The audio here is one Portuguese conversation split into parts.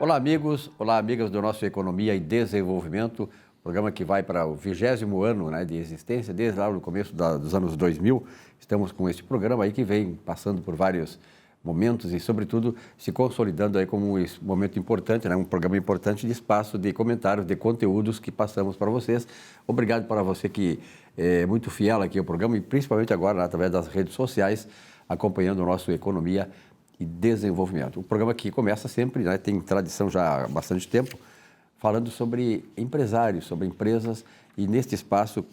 Olá, amigos. Olá, amigas do nosso Economia e Desenvolvimento, programa que vai para o 20º ano, né, de existência, desde lá no começo dos anos 2000. Estamos com este programa aí que vem passando por vários momentos e, sobretudo, se consolidando aí como um momento importante, né, um programa importante de espaço de comentários, de conteúdos que passamos para vocês. Obrigado para você que é muito fiel aqui ao programa e principalmente agora, né, através das redes sociais, acompanhando o nosso Economia e Desenvolvimento. O programa que começa sempre, né, tem tradição já há bastante tempo, falando sobre empresários, sobre empresas e, neste espaço,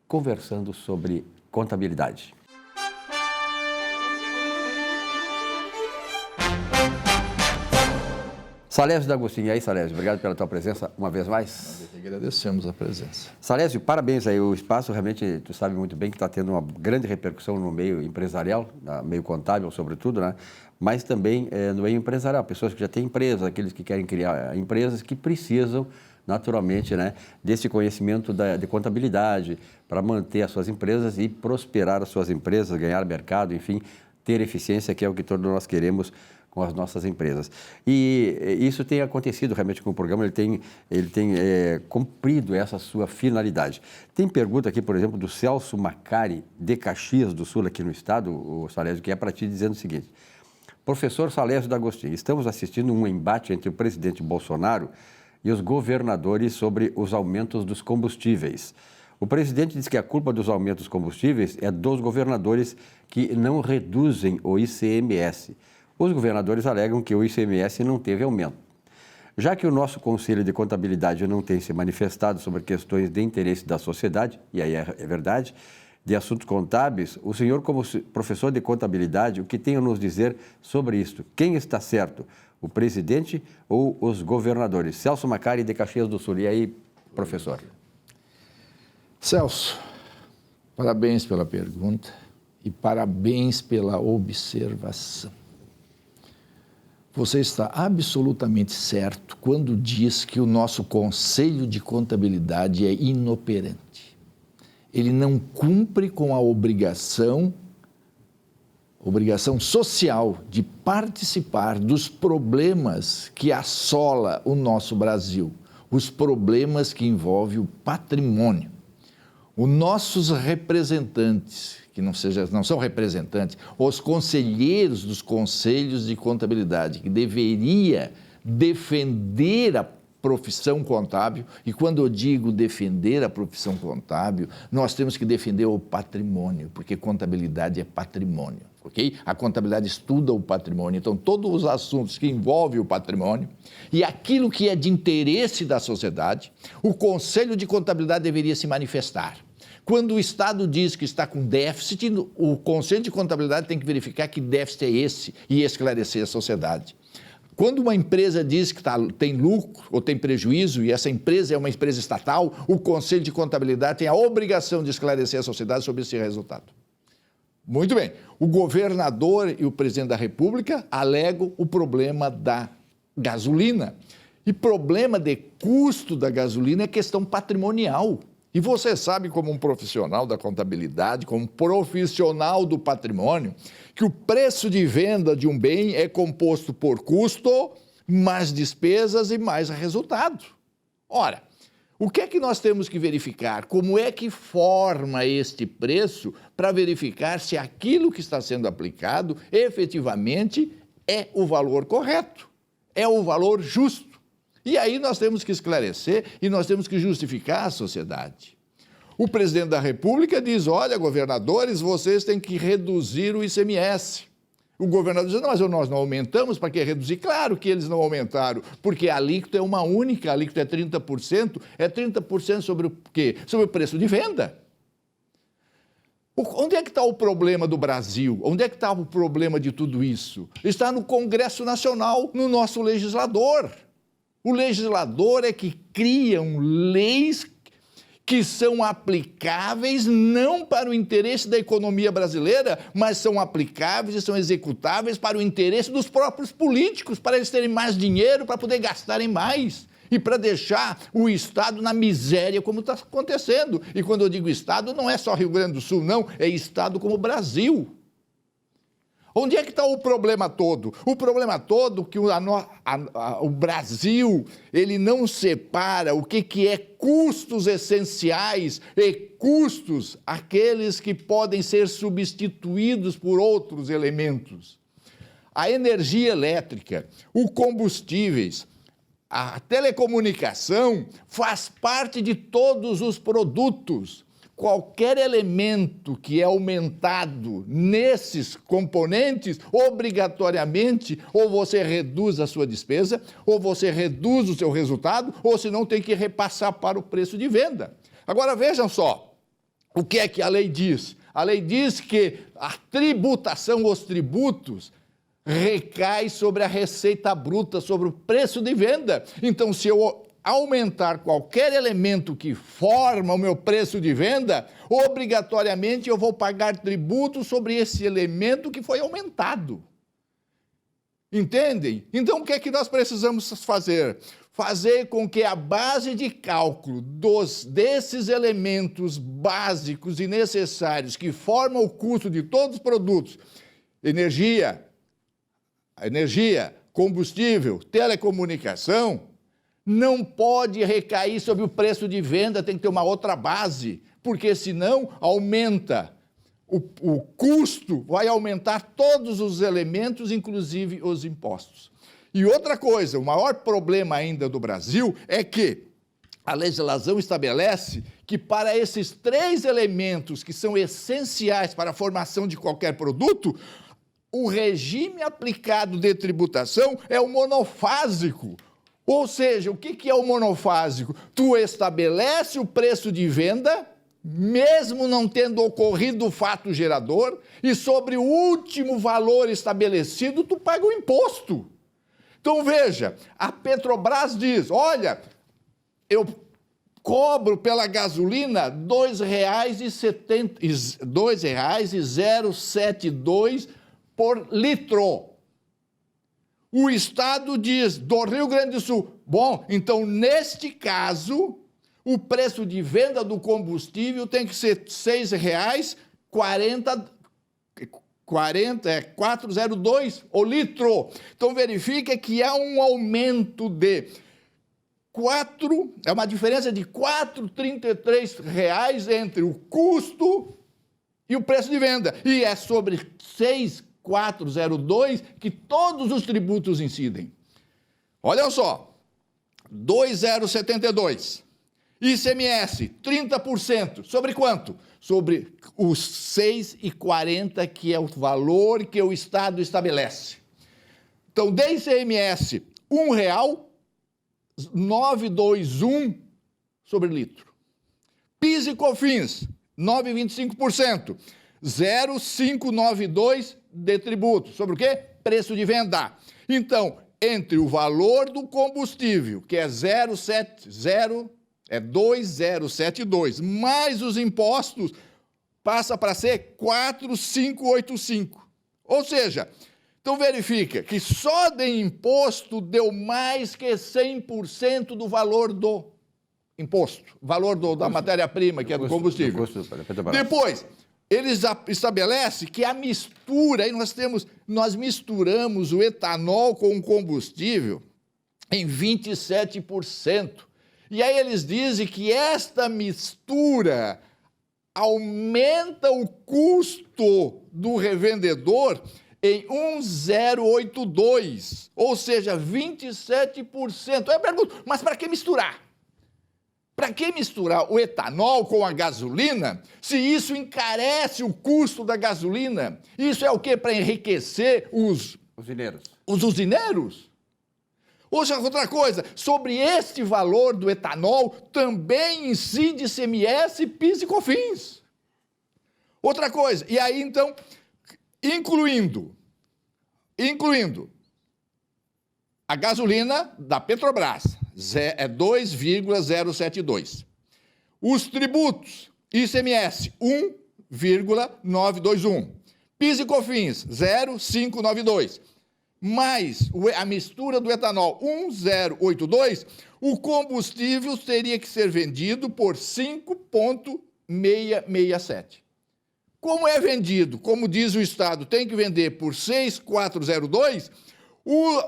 conversando sobre contabilidade. Salésio D'Agostini, e aí, Salésio, obrigado pela tua presença uma vez mais. Nós agradecemos a presença. Salésio, parabéns aí, o espaço realmente, tu sabe muito bem que está tendo uma grande repercussão no meio empresarial, no meio contábil sobretudo, né? Mas também no meio empresarial, pessoas que já têm empresas, aqueles que querem criar empresas que precisam naturalmente, né, desse conhecimento de contabilidade para manter as suas empresas e prosperar as suas empresas, ganhar mercado, enfim, ter eficiência, que é o que todos nós queremos com as nossas empresas. E isso tem acontecido realmente com o programa, ele tem cumprido essa sua finalidade. Tem pergunta aqui, por exemplo, do Celso Macari, de Caxias do Sul, aqui no estado, o Salésio, que é para ti, dizendo o seguinte: professor Salésio D'Agostini, estamos assistindo um embate entre o presidente Bolsonaro e os governadores sobre os aumentos dos combustíveis. O presidente diz que a culpa dos aumentos dos combustíveis é dos governadores que não reduzem o ICMS. Os governadores alegam que o ICMS não teve aumento. Já que o nosso Conselho de Contabilidade não tem se manifestado sobre questões de interesse da sociedade, e aí é verdade, de assuntos contábeis, o senhor, como professor de contabilidade, o que tem a nos dizer sobre isto? Quem está certo, o presidente ou os governadores? Celso Macari, de Caxias do Sul. E aí, professor? Celso, parabéns pela pergunta e parabéns pela observação. Você está absolutamente certo quando diz que o nosso Conselho de Contabilidade é inoperante. Ele não cumpre com a obrigação social de participar dos problemas que assola o nosso Brasil, os problemas que envolvem o patrimônio. Os nossos representantes, que não são representantes, os conselheiros dos conselhos de contabilidade, que deveria defender a profissão contábil, e quando eu digo defender a profissão contábil, nós temos que defender o patrimônio, porque contabilidade é patrimônio, ok? A contabilidade estuda o patrimônio, então todos os assuntos que envolvem o patrimônio e aquilo que é de interesse da sociedade, o Conselho de Contabilidade deveria se manifestar. Quando o Estado diz que está com déficit, o Conselho de Contabilidade tem que verificar que déficit é esse e esclarecer a sociedade. Quando uma empresa diz que tem lucro ou tem prejuízo e essa empresa é uma empresa estatal, o Conselho de Contabilidade tem a obrigação de esclarecer a sociedade sobre esse resultado. Muito bem, o governador e o presidente da República alegam o problema da gasolina. E problema de custo da gasolina é questão patrimonial. E você sabe, como um profissional da contabilidade, como um profissional do patrimônio, que o preço de venda de um bem é composto por custo, mais despesas e mais resultado. Ora, o que é que nós temos que verificar? Como é que forma este preço para verificar se aquilo que está sendo aplicado efetivamente é o valor correto, é o valor justo? E aí nós temos que esclarecer e nós temos que justificar a sociedade. O presidente da República diz: olha, governadores, vocês têm que reduzir o ICMS. O governador diz: não, mas nós não aumentamos, para que reduzir? Claro que eles não aumentaram, porque a alíquota é uma única, a alíquota é 30%. É 30% sobre o quê? Sobre o preço de venda. Onde é que está o problema do Brasil? Onde é que está o problema de tudo isso? Está no Congresso Nacional, no nosso legislador. O legislador é que criam leis que são aplicáveis não para o interesse da economia brasileira, mas são aplicáveis e são executáveis para o interesse dos próprios políticos, para eles terem mais dinheiro, para poder gastarem mais e para deixar o Estado na miséria como está acontecendo. E quando eu digo Estado, não é só Rio Grande do Sul, não, é Estado como o Brasil. Onde é que está o problema todo? O problema todo é que o Brasil ele não separa o que é custos essenciais e custos aqueles que podem ser substituídos por outros elementos. A energia elétrica, os combustíveis, a telecomunicação faz parte de todos os produtos. Qualquer elemento que é aumentado nesses componentes, obrigatoriamente, ou você reduz a sua despesa, ou você reduz o seu resultado, ou senão tem que repassar para o preço de venda. Agora vejam só, o que é que a lei diz? A lei diz que a tributação, os tributos, recai sobre a receita bruta, sobre o preço de venda. Então, se eu aumentar qualquer elemento que forma o meu preço de venda, obrigatoriamente eu vou pagar tributo sobre esse elemento que foi aumentado. Entendem? Então, o que é que nós precisamos fazer? Fazer com que a base de cálculo desses elementos básicos e necessários que formam o custo de todos os produtos, energia, combustível, telecomunicação, não pode recair sobre o preço de venda, tem que ter uma outra base, porque senão aumenta o custo, vai aumentar todos os elementos, inclusive os impostos. E outra coisa, o maior problema ainda do Brasil é que a legislação estabelece que para esses 3 elementos que são essenciais para a formação de qualquer produto, o regime aplicado de tributação é o monofásico. Ou seja, o que é o monofásico? Tu estabelece o preço de venda, mesmo não tendo ocorrido o fato gerador, e sobre o último valor estabelecido, tu paga o imposto. Então, veja, a Petrobras diz, olha, eu cobro pela gasolina R$ 2,072 por litro. O Estado diz, do Rio Grande do Sul, bom, então, neste caso, o preço de venda do combustível tem que ser R$ 6,402 o litro. Então, verifica que há um aumento de uma diferença de R$ 4,33 entre o custo e o preço de venda. E é sobre 6,402 que todos os tributos incidem. Olha só, 2,072. ICMS, 30%. Sobre quanto? Sobre os 6,40, que é o valor que o Estado estabelece. Então, de ICMS, R$ 1,921 sobre litro. PIS e COFINS, 9,25%. 0,592 de tributo. Sobre o quê? Preço de venda. Então, entre o valor do combustível, que é 2,072, mais os impostos, passa para ser 4,585. Ou seja, então verifica que só de imposto deu mais que 100% do valor do imposto, valor da matéria-prima, que é do combustível. Depois, eles estabelecem que a mistura, aí nós misturamos o etanol com o combustível em 27%. E aí eles dizem que esta mistura aumenta o custo do revendedor em 1,082, ou seja, 27%. Aí eu pergunto, mas para que misturar? Para que misturar o etanol com a gasolina, se isso encarece o custo da gasolina? Isso é o quê? Para enriquecer os usineiros? Outra coisa, sobre este valor do etanol, também incide ICMS, PIS e COFINS. Outra coisa, e aí então, incluindo a gasolina da Petrobras, é 2,072. Os tributos, ICMS, 1,921. PIS e COFINS, 0,592. Mais a mistura do etanol, 1,082, o combustível teria que ser vendido por 5,667. Como é vendido, como diz o Estado, tem que vender por 6.402,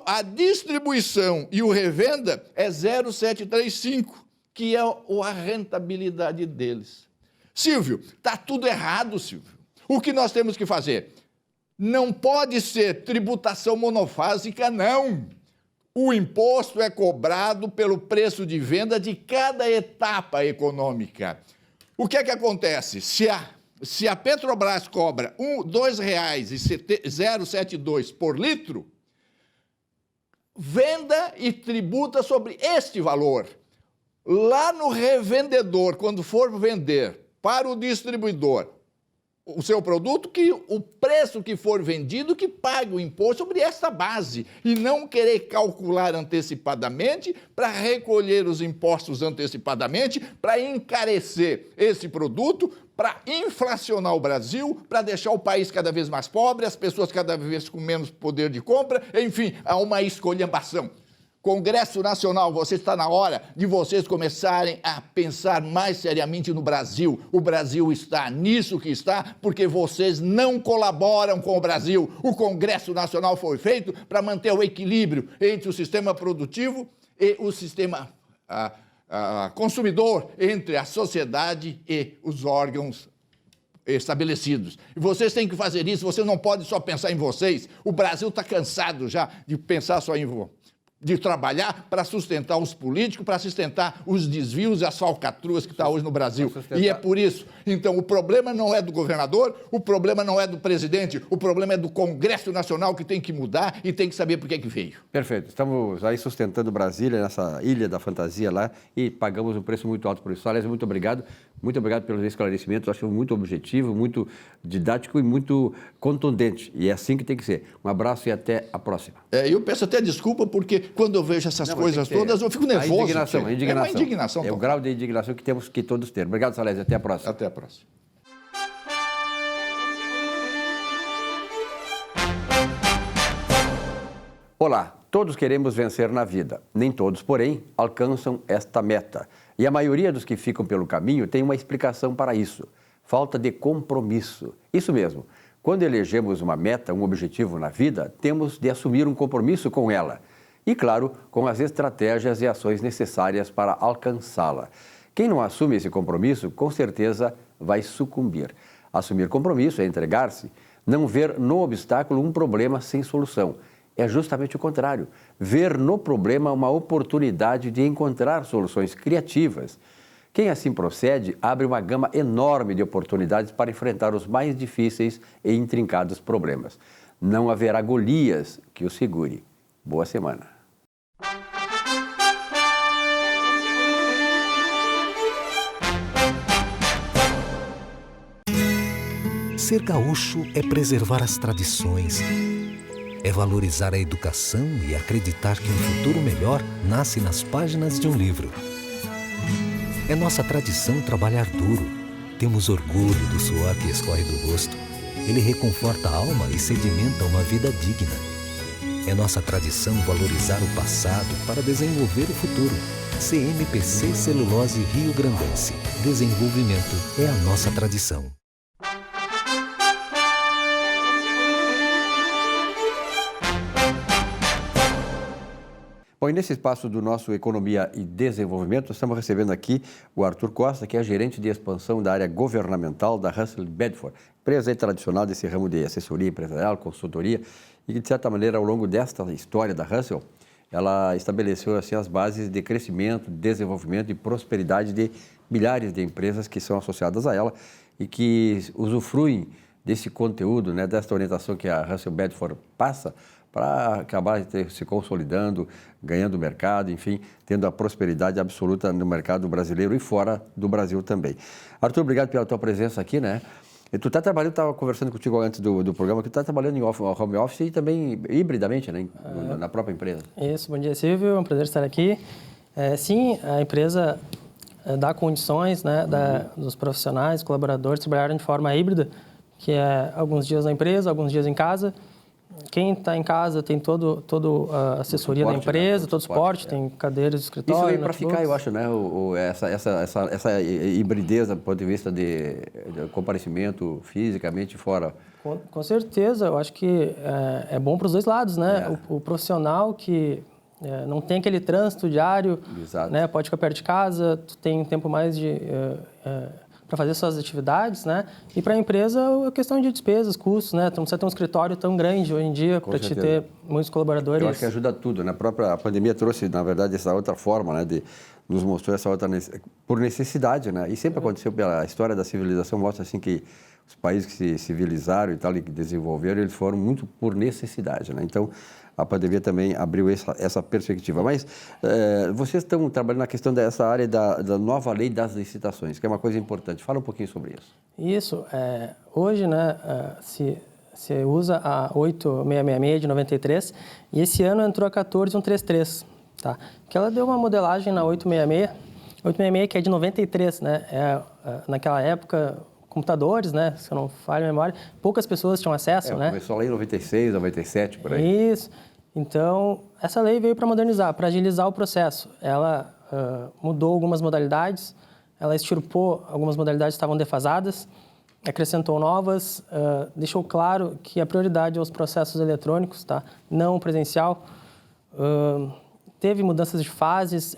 a distribuição e o revenda é 0,735, que é a rentabilidade deles. Silvio, está tudo errado, Silvio. O que nós temos que fazer? Não pode ser tributação monofásica, não. O imposto é cobrado pelo preço de venda de cada etapa econômica. O que é que acontece? Se a Petrobras cobra R$ 2,072 por litro, venda e tributa sobre este valor. Lá no revendedor, quando for vender para o distribuidor o seu produto, que o preço que for vendido, que pague o imposto sobre essa base, e não querer calcular antecipadamente para recolher os impostos antecipadamente, para encarecer esse produto, para inflacionar o Brasil, para deixar o país cada vez mais pobre, as pessoas cada vez com menos poder de compra, enfim, há uma esculhambação. Congresso Nacional, você está na hora de vocês começarem a pensar mais seriamente no Brasil. O Brasil está nisso que está porque vocês não colaboram com o Brasil. O Congresso Nacional foi feito para manter o equilíbrio entre o sistema produtivo e o sistema consumidor, entre a sociedade e os órgãos estabelecidos. E vocês têm que fazer isso, você não pode só pensar em vocês. O Brasil está cansado já de pensar só em de trabalhar para sustentar os políticos, para sustentar os desvios e as falcatruas que está hoje no Brasil. E é por isso. Então, o problema não é do governador, o problema não é do presidente, o problema é do Congresso Nacional, que tem que mudar e tem que saber por que veio. Perfeito. Estamos aí sustentando Brasília, nessa ilha da fantasia lá, e pagamos um preço muito alto por isso. Aliás, muito obrigado. Muito obrigado pelos esclarecimentos. Acho muito objetivo, muito didático e muito contundente. E é assim que tem que ser. Um abraço e até a próxima. Eu peço até desculpa, porque quando eu vejo essas coisas todas, eu fico nervoso. A indignação. É uma indignação. É o grau de indignação que temos que todos ter. Obrigado, Salésio. Até a próxima. Até a próxima. Olá, todos queremos vencer na vida. Nem todos, porém, alcançam esta meta. E a maioria dos que ficam pelo caminho tem uma explicação para isso: falta de compromisso. Isso mesmo. Quando elegemos uma meta, um objetivo na vida, temos de assumir um compromisso com ela. E, claro, com as estratégias e ações necessárias para alcançá-la. Quem não assume esse compromisso, com certeza vai sucumbir. Assumir compromisso é entregar-se, não ver no obstáculo um problema sem solução. É justamente o contrário. Ver no problema uma oportunidade de encontrar soluções criativas. Quem assim procede abre uma gama enorme de oportunidades para enfrentar os mais difíceis e intrincados problemas. Não haverá Golias que o segure. Boa semana. Ser gaúcho é preservar as tradições, é valorizar a educação e acreditar que um futuro melhor nasce nas páginas de um livro. É nossa tradição trabalhar duro. Temos orgulho do suor que escorre do rosto. Ele reconforta a alma e sedimenta uma vida digna. É nossa tradição valorizar o passado para desenvolver o futuro. CMPC Celulose Rio Grandense. Desenvolvimento é a nossa tradição. Bom, e nesse espaço do nosso Economia e Desenvolvimento, estamos recebendo aqui o Arthur Costa, que é gerente de expansão da área governamental da Russell Bedford, empresa tradicional desse ramo de assessoria empresarial, consultoria, e que, de certa maneira, ao longo desta história da Russell, ela estabeleceu assim, as bases de crescimento, desenvolvimento e prosperidade de milhares de empresas que são associadas a ela e que usufruem desse conteúdo, né, desta orientação que a Russell Bedford passa, para acabar se consolidando, ganhando mercado, enfim, tendo a prosperidade absoluta no mercado brasileiro e fora do Brasil também. Arthur, obrigado pela tua presença aqui, né? E tu está trabalhando, estava conversando contigo antes do programa, que tu está trabalhando em home office e também hibridamente, né, na própria empresa. Isso, bom dia, Silvio, é um prazer estar aqui. Sim, a empresa dá condições, né, dos profissionais, colaboradores trabalharem de forma híbrida, que é alguns dias na empresa, alguns dias em casa. Quem está em casa tem todo a assessoria da empresa, todo o suporte, tem cadeiras de escritório. Isso veio para ficar, eu acho, né? Essa hibridez do ponto de vista de comparecimento fisicamente fora. Com certeza, eu acho que é bom para os dois lados, né? O profissional que não tem aquele trânsito diário, né? Pode ficar perto de casa, tu tem um tempo mais para fazer suas atividades, né? E para a empresa, a questão de despesas, custos, né? Tu não precisa ter um escritório tão grande hoje em dia para te ter muitos colaboradores. Eu acho que ajuda tudo, né? A própria pandemia trouxe, na verdade, essa outra forma, né? Nos mostrou essa outra por necessidade, né? E sempre aconteceu pela história da civilização, mostra assim que os países que se civilizaram e tal, e que desenvolveram, eles foram muito por necessidade, né? Então, a pandemia também abriu essa perspectiva. Mas vocês estão trabalhando na questão dessa área da nova lei das licitações, que é uma coisa importante. Fala um pouquinho sobre isso. Isso. Hoje, né, se usa a 8666 de 93 e esse ano entrou a 14133, tá? Que ela deu uma modelagem na 866 que é de 93, né? Naquela época, computadores, né? Se eu não falho a memória, poucas pessoas tinham acesso, né? Começou lá em 96, 97, por aí. Isso. Então, essa lei veio para modernizar, para agilizar o processo. Ela mudou algumas modalidades, ela extirpou algumas modalidades que estavam defasadas, acrescentou novas, deixou claro que a prioridade é os processos eletrônicos, tá? Não presencial. Teve mudanças de fases,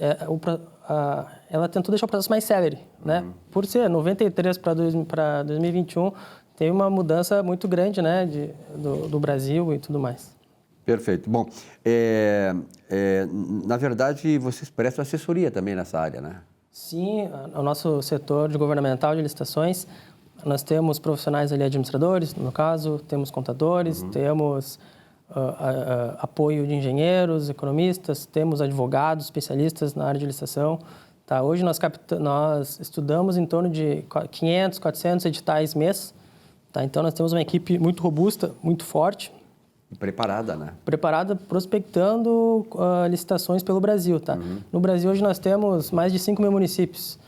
ela tentou deixar o processo mais célere, né? Por ser 93 para 2021, tem uma mudança muito grande, né, do Brasil e tudo mais. Perfeito. Bom, na verdade, vocês prestam assessoria também nessa área, né? Sim, o nosso setor de governamental de licitações, nós temos profissionais ali, administradores, no caso, temos contadores, temos apoio de engenheiros, economistas, temos advogados, especialistas na área de licitação. Tá, hoje nós estudamos em torno de 500, 400 editais mês. Tá, então nós temos uma equipe muito robusta, muito forte. Preparada, né? Preparada, prospectando licitações pelo Brasil. Tá? No Brasil hoje nós temos mais de 5 mil municípios,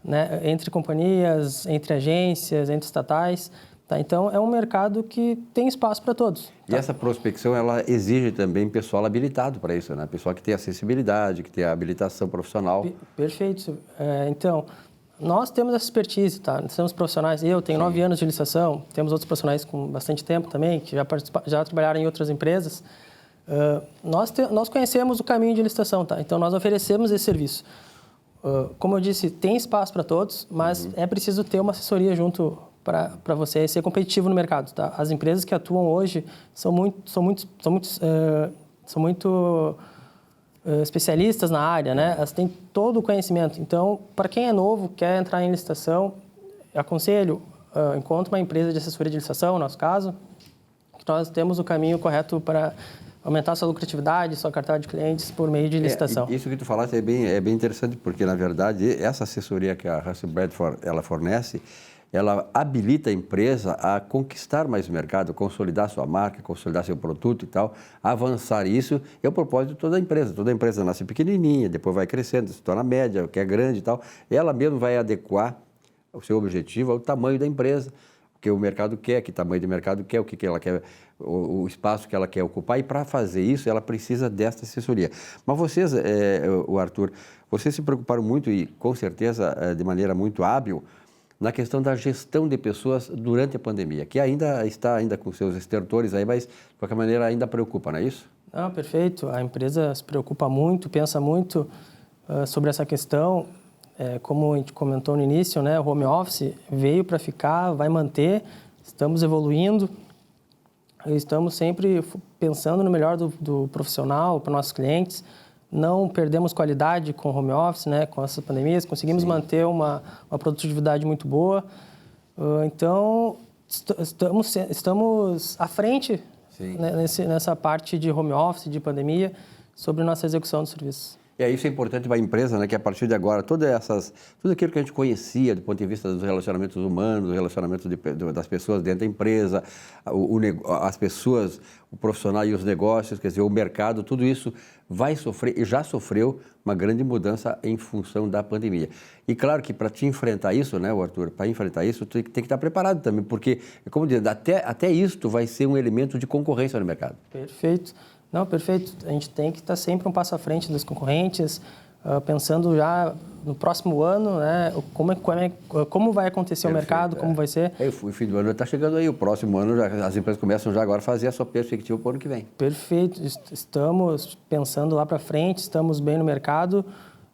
né? Entre companhias, entre agências, entre estatais. Tá? Então, é um mercado que tem espaço para todos. E essa prospecção, ela exige também pessoal habilitado para isso, né? Pessoal que tem acessibilidade, que tem a habilitação profissional. Perfeito. Então, nós temos essa expertise, tá? Nós temos profissionais, eu tenho 9 anos de licitação, temos outros profissionais com bastante tempo também, que já trabalharam em outras empresas. Nós conhecemos o caminho de licitação, tá? Então, nós oferecemos esse serviço. Como eu disse, tem espaço para todos, mas é preciso ter uma assessoria junto para você ser competitivo no mercado, tá? As empresas que atuam hoje são muito especialistas na área, né? Elas têm todo o conhecimento. Então, para quem é novo, quer entrar em licitação, aconselho, encontre uma empresa de assessoria de licitação, no nosso caso, que nós temos o caminho correto para aumentar sua lucratividade, sua carteira de clientes por meio de licitação. Isso que tu falaste é bem interessante, porque, na verdade, essa assessoria que a Russell Bradford ela fornece, ela habilita a empresa a conquistar mais o mercado, consolidar sua marca, consolidar seu produto e tal, avançar isso. É o propósito de toda a empresa. Toda a empresa nasce pequenininha, depois vai crescendo, se torna média, que é grande e tal. Ela mesma vai adequar o seu objetivo ao tamanho da empresa, o que o mercado quer, que tamanho do mercado quer, o que ela quer, o espaço que ela quer ocupar. E para fazer isso, ela precisa desta assessoria. Mas vocês, o Arthur, vocês se preocuparam muito e, com certeza, de maneira muito hábil, na questão da gestão de pessoas durante a pandemia, que ainda está com seus estertores aí, mas de qualquer maneira ainda preocupa, não é isso? Ah, perfeito. A empresa se preocupa muito, pensa muito sobre essa questão. Como a gente comentou no início, né, o home office veio para ficar, vai manter, estamos evoluindo, estamos sempre pensando no melhor do profissional para nossos clientes. Não perdemos qualidade com o home office, né? Com essas pandemias, conseguimos manter uma produtividade muito boa. Então, estamos à frente, né, nessa parte de home office, de pandemia, sobre nossa execução do serviço. E isso é importante para a empresa, né, que a partir de agora, tudo aquilo que a gente conhecia do ponto de vista dos relacionamentos humanos, do relacionamento das pessoas dentro da empresa, as pessoas, o profissional e os negócios, quer dizer, o mercado, tudo isso vai sofrer e já sofreu uma grande mudança em função da pandemia. E claro que para te enfrentar isso, né, Arthur, para enfrentar isso, tu tem que estar preparado também, porque, como diz, até isso vai ser um elemento de concorrência no mercado. Perfeito. Não, perfeito. A gente tem que estar sempre um passo à frente dos concorrentes, pensando já no próximo ano, né, como vai acontecer o mercado, como vai ser. O fim do ano está chegando aí, o próximo ano as empresas começam já agora a fazer a sua perspectiva para o ano que vem. Perfeito. Estamos pensando lá para frente, estamos bem no mercado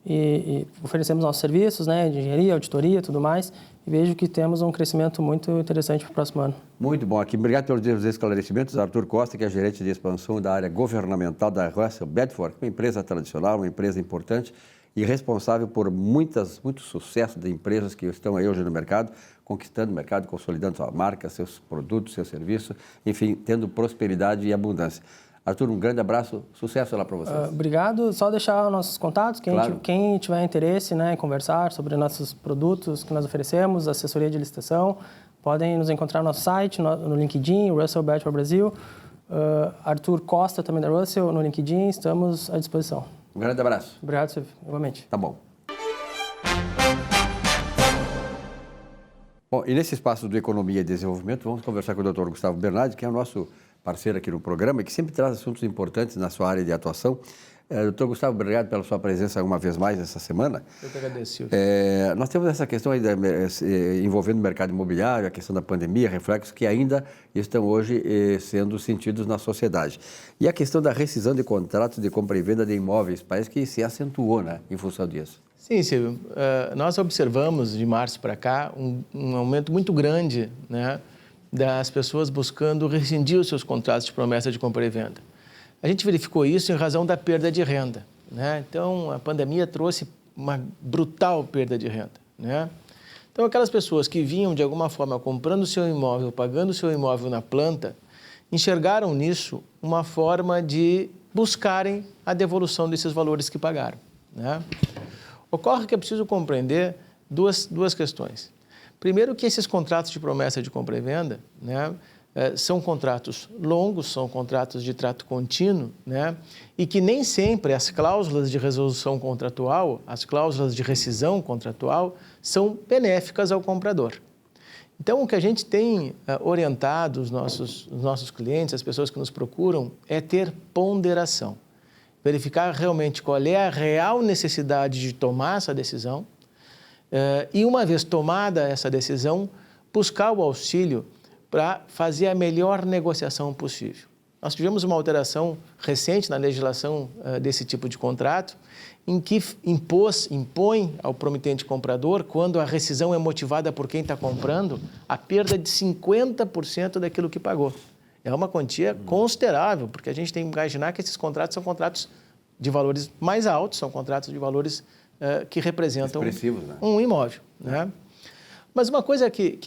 e oferecemos nossos serviços, né, de engenharia, auditoria, tudo mais. E vejo que temos um crescimento muito interessante para o próximo ano. Muito bom aqui. Obrigado pelos esclarecimentos. Arthur Costa, que é gerente de expansão da área governamental da Russell Bedford, uma empresa tradicional, uma empresa importante e responsável por muito sucesso de empresas que estão aí hoje no mercado, conquistando o mercado, consolidando sua marca, seus produtos, seu serviço, enfim, tendo prosperidade e abundância. Arthur, um grande abraço, sucesso lá para vocês. Obrigado. Só deixar nossos contatos, Claro. Quem tiver interesse, né, em conversar sobre nossos produtos que nós oferecemos, assessoria de licitação, podem nos encontrar no nosso site, no LinkedIn, Russell Bedford Brasil, Arthur Costa também da Russell, no LinkedIn, estamos à disposição. Um grande abraço. Obrigado, Silvio, igualmente. Tá bom. Bom, e nesse espaço do Economia e Desenvolvimento, vamos conversar com o Dr. Gustavo Bernardi, que é o nosso parceiro aqui no programa e que sempre traz assuntos importantes na sua área de atuação. Doutor Gustavo, obrigado pela sua presença uma vez mais essa semana. Eu que agradeço. Nós temos essa questão aí envolvendo o mercado imobiliário, a questão da pandemia, reflexos que ainda estão hoje sendo sentidos na sociedade. E a questão da rescisão de contratos de compra e venda de imóveis, parece que se acentuou, né, em função disso. Sim, Silvio. Nós observamos de março para cá um aumento muito grande, né, das pessoas buscando rescindir os seus contratos de promessa de compra e venda. A gente verificou isso em razão da perda de renda, né? Então, a pandemia trouxe uma brutal perda de renda, né? Então, aquelas pessoas que vinham, de alguma forma, comprando o seu imóvel, pagando o seu imóvel na planta, enxergaram nisso uma forma de buscarem a devolução desses valores que pagaram, né? Ocorre que é preciso compreender duas questões. Primeiro, que esses contratos de promessa de compra e venda, né, são contratos longos, são contratos de trato contínuo, né, e que nem sempre as cláusulas de resolução contratual, as cláusulas de rescisão contratual, são benéficas ao comprador. Então, o que a gente tem orientado os nossos clientes, as pessoas que nos procuram, é ter ponderação. Verificar realmente qual é a real necessidade de tomar essa decisão, e uma vez tomada essa decisão, buscar o auxílio para fazer a melhor negociação possível. Nós tivemos uma alteração recente na legislação desse tipo de contrato, em que impõe ao promitente comprador, quando a rescisão é motivada por quem está comprando, a perda de 50% daquilo que pagou. É uma quantia considerável, porque a gente tem que imaginar que esses contratos são contratos de valores mais altos, são contratos de valores que representam um imóvel, né? Mas uma coisa que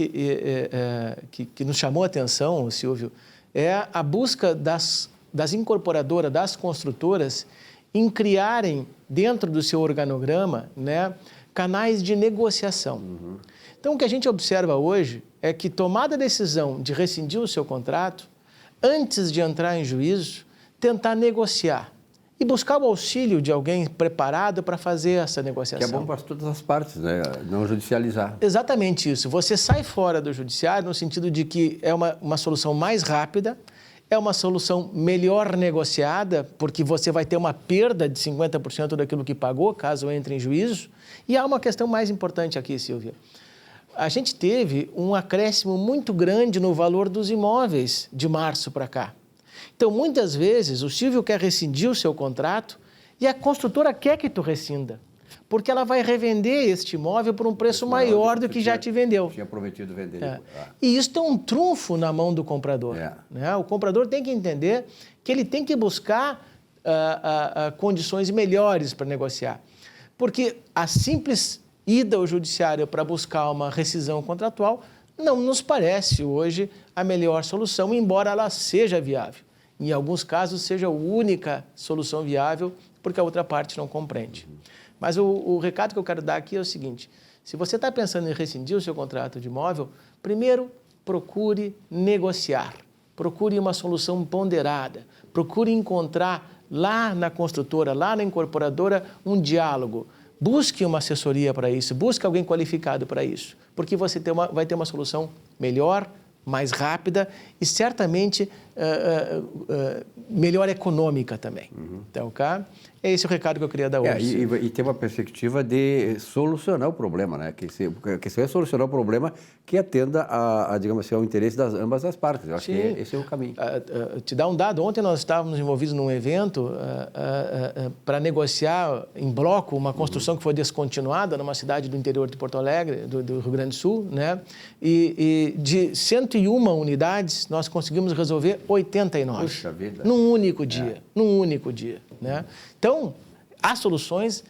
nos chamou a atenção, Silvio, é a busca das incorporadoras, das construtoras, em criarem dentro do seu organograma, né, canais de negociação. Uhum. Então, o que a gente observa hoje é que, tomada a decisão de rescindir o seu contrato, antes de entrar em juízo, tentar negociar e buscar o auxílio de alguém preparado para fazer essa negociação. Que é bom para todas as partes, né? Não judicializar. Exatamente isso. Você sai fora do judiciário no sentido de que é uma solução mais rápida, é uma solução melhor negociada, porque você vai ter uma perda de 50% daquilo que pagou, caso entre em juízo. E há uma questão mais importante aqui, Silvia. A gente teve um acréscimo muito grande no valor dos imóveis de março para cá. Então, muitas vezes, o Silvio quer rescindir o seu contrato e a construtora quer que tu rescinda, porque ela vai revender este imóvel por um preço maior do que já te vendeu. Tinha prometido vender. E isso é um trunfo na mão do comprador. Né? O comprador tem que entender que ele tem que buscar condições melhores para negociar, porque a simples ida ao judiciário para buscar uma rescisão contratual não nos parece hoje a melhor solução, embora ela seja viável. Em alguns casos, seja a única solução viável porque a outra parte não compreende. Mas o recado que eu quero dar aqui é o seguinte: se você está pensando em rescindir o seu contrato de imóvel, primeiro procure negociar, procure uma solução ponderada, procure encontrar lá na construtora, lá na incorporadora, um diálogo. Busque uma assessoria para isso, busque alguém qualificado para isso, porque você vai ter uma solução melhor, mais rápida e certamente melhor econômica também. Então, é esse o recado que eu queria dar hoje. E ter uma perspectiva de solucionar o problema, né? Que se é solucionar o problema que atenda digamos assim, ao interesse das ambas as partes. Eu acho que esse é o caminho. Te dar um dado, ontem nós estávamos envolvidos num evento para negociar em bloco uma construção que foi descontinuada numa cidade do interior de Porto Alegre, do Rio Grande do Sul, né? E de 101 unidades, nós conseguimos resolver 89. Puxa vida. Num único dia, né? Então, há soluções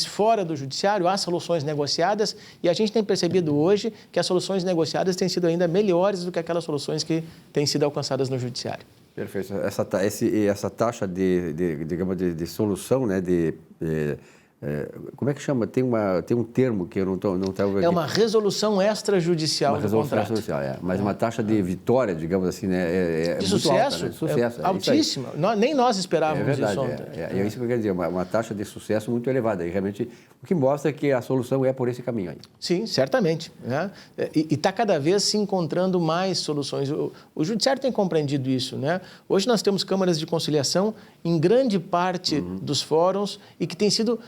fora do judiciário, há soluções negociadas e a gente tem percebido hoje que as soluções negociadas têm sido ainda melhores do que aquelas soluções que têm sido alcançadas no judiciário. Perfeito. Essa taxa digamos, de solução, né, como é que chama? Tem um termo que eu não estou... É uma resolução extrajudicial do contrato. Mas uma taxa de vitória, digamos assim, né? De sucesso? Alta, né? De sucesso. Altíssima. Nem nós esperávamos isso ontem. É isso que eu quero dizer, uma taxa de sucesso muito elevada. E realmente, o que mostra que a solução é por esse caminho aí. Sim, certamente. Né? E está cada vez se encontrando mais soluções. O judiciário tem compreendido isso, né? Hoje nós temos câmaras de conciliação em grande parte dos fóruns e que têm sido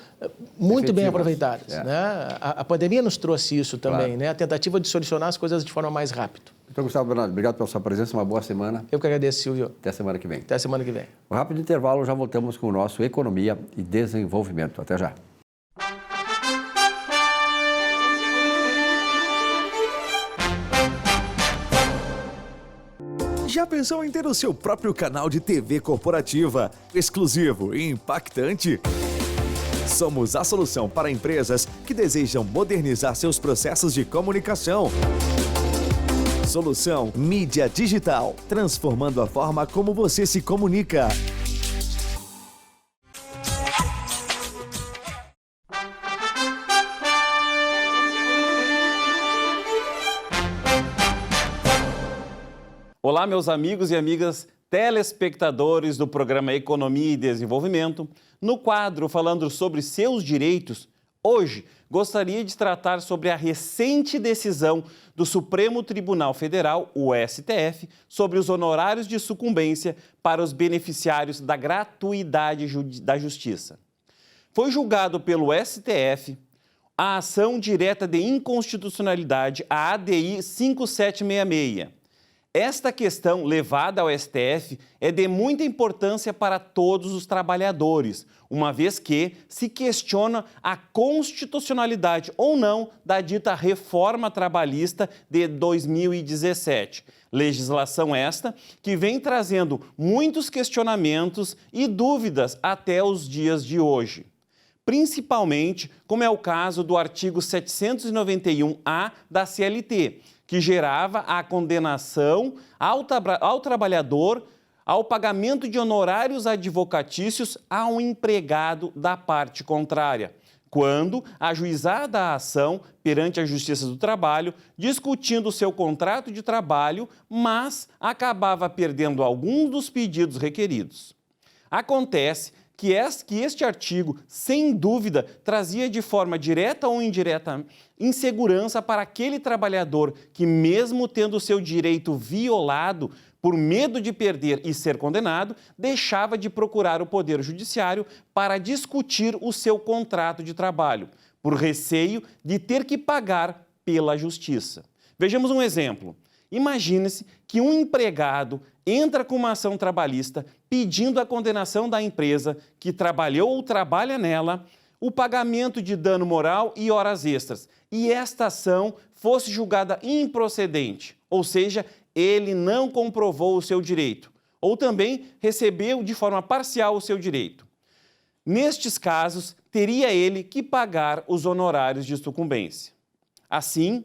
muito bem aproveitadas. Né? A pandemia nos trouxe isso também, claro, né? A tentativa de solucionar as coisas de forma mais rápida. Então, Gustavo Bernardo, obrigado pela sua presença, uma boa semana. Eu que agradeço, Silvio. Até semana que vem. Até semana que vem. Um rápido intervalo, já voltamos com o nosso Economia e Desenvolvimento. Até já. Já pensou em ter o seu próprio canal de TV corporativa, exclusivo e impactante? Somos a solução para empresas que desejam modernizar seus processos de comunicação. Solução Mídia Digital, transformando a forma como você se comunica. Olá, meus amigos e amigas telespectadores do programa Economia e Desenvolvimento. No quadro Falando sobre seus direitos, hoje gostaria de tratar sobre a recente decisão do Supremo Tribunal Federal, o STF, sobre os honorários de sucumbência para os beneficiários da gratuidade da Justiça. Foi julgado pelo STF a ação direta de inconstitucionalidade, a ADI 5766. Esta questão levada ao STF é de muita importância para todos os trabalhadores, uma vez que se questiona a constitucionalidade ou não da dita reforma trabalhista de 2017. Legislação esta que vem trazendo muitos questionamentos e dúvidas até os dias de hoje. Principalmente, como é o caso do artigo 791-A da CLT, que gerava a condenação ao trabalhador ao pagamento de honorários advocatícios a um empregado da parte contrária, quando ajuizada a ação perante a Justiça do Trabalho, discutindo o seu contrato de trabalho, mas acabava perdendo alguns dos pedidos requeridos. Acontece que este artigo, sem dúvida, trazia de forma direta ou indireta insegurança para aquele trabalhador que, mesmo tendo seu direito violado por medo de perder e ser condenado, deixava de procurar o Poder Judiciário para discutir o seu contrato de trabalho, por receio de ter que pagar pela Justiça. Vejamos um exemplo. Imagine-se que um empregado entra com uma ação trabalhista pedindo a condenação da empresa que trabalhou ou trabalha nela, o pagamento de dano moral e horas extras, e esta ação fosse julgada improcedente, ou seja, ele não comprovou o seu direito, ou também recebeu de forma parcial o seu direito. Nestes casos, teria ele que pagar os honorários de sucumbência. Assim,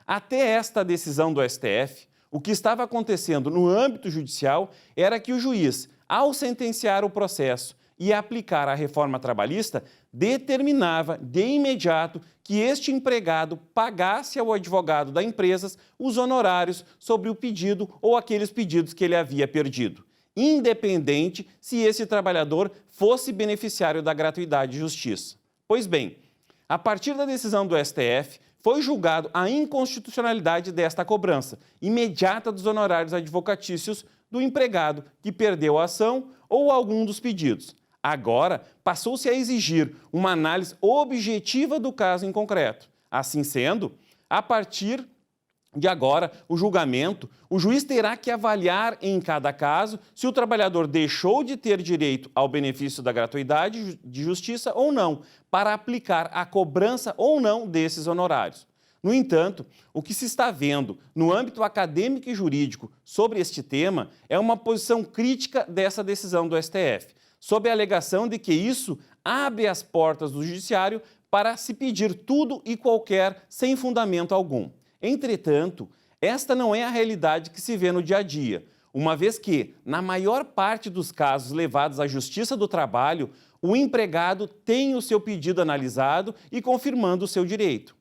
até esta decisão do STF, o que estava acontecendo no âmbito judicial era que o juiz, ao sentenciar o processo e aplicar a reforma trabalhista determinava de imediato que este empregado pagasse ao advogado da empresa os honorários sobre o pedido ou aqueles pedidos que ele havia perdido, independente se esse trabalhador fosse beneficiário da gratuidade de justiça. Pois bem, a partir da decisão do STF, foi julgado a inconstitucionalidade desta cobrança imediata dos honorários advocatícios do empregado que perdeu a ação ou algum dos pedidos. Agora, passou-se a exigir uma análise objetiva do caso em concreto. Assim sendo, a partir de agora, o julgamento, o juiz terá que avaliar em cada caso se o trabalhador deixou de ter direito ao benefício da gratuidade de justiça ou não, para aplicar a cobrança ou não desses honorários. No entanto, o que se está vendo no âmbito acadêmico e jurídico sobre este tema é uma posição crítica dessa decisão do STF, sob a alegação de que isso abre as portas do judiciário para se pedir tudo e qualquer sem fundamento algum. Entretanto, esta não é a realidade que se vê no dia a dia, uma vez que, na maior parte dos casos levados à Justiça do Trabalho, o empregado tem o seu pedido analisado e confirmando o seu direito.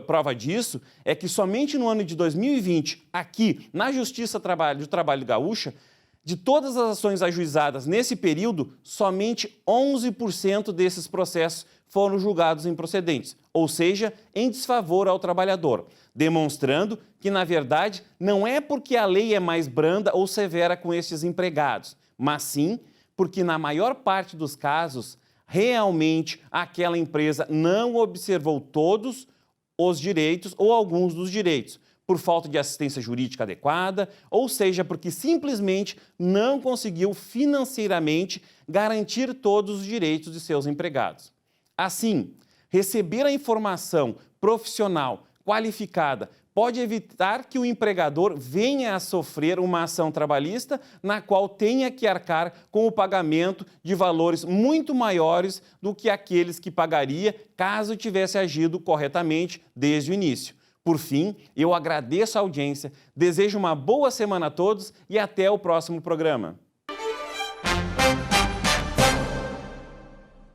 Prova disso é que somente no ano de 2020, aqui na Justiça do Trabalho Gaúcha, de todas as ações ajuizadas nesse período, somente 11% desses processos foram julgados improcedentes, ou seja, em desfavor ao trabalhador, demonstrando que, na verdade, não é porque a lei é mais branda ou severa com estes empregados, mas sim porque, na maior parte dos casos, realmente aquela empresa não observou todos os direitos ou alguns dos direitos, por falta de assistência jurídica adequada, ou seja, porque simplesmente não conseguiu financeiramente garantir todos os direitos de seus empregados. Assim, receber a informação profissional qualificada pode evitar que o empregador venha a sofrer uma ação trabalhista na qual tenha que arcar com o pagamento de valores muito maiores do que aqueles que pagaria caso tivesse agido corretamente desde o início. Por fim, eu agradeço a audiência, desejo uma boa semana a todos e até o próximo programa.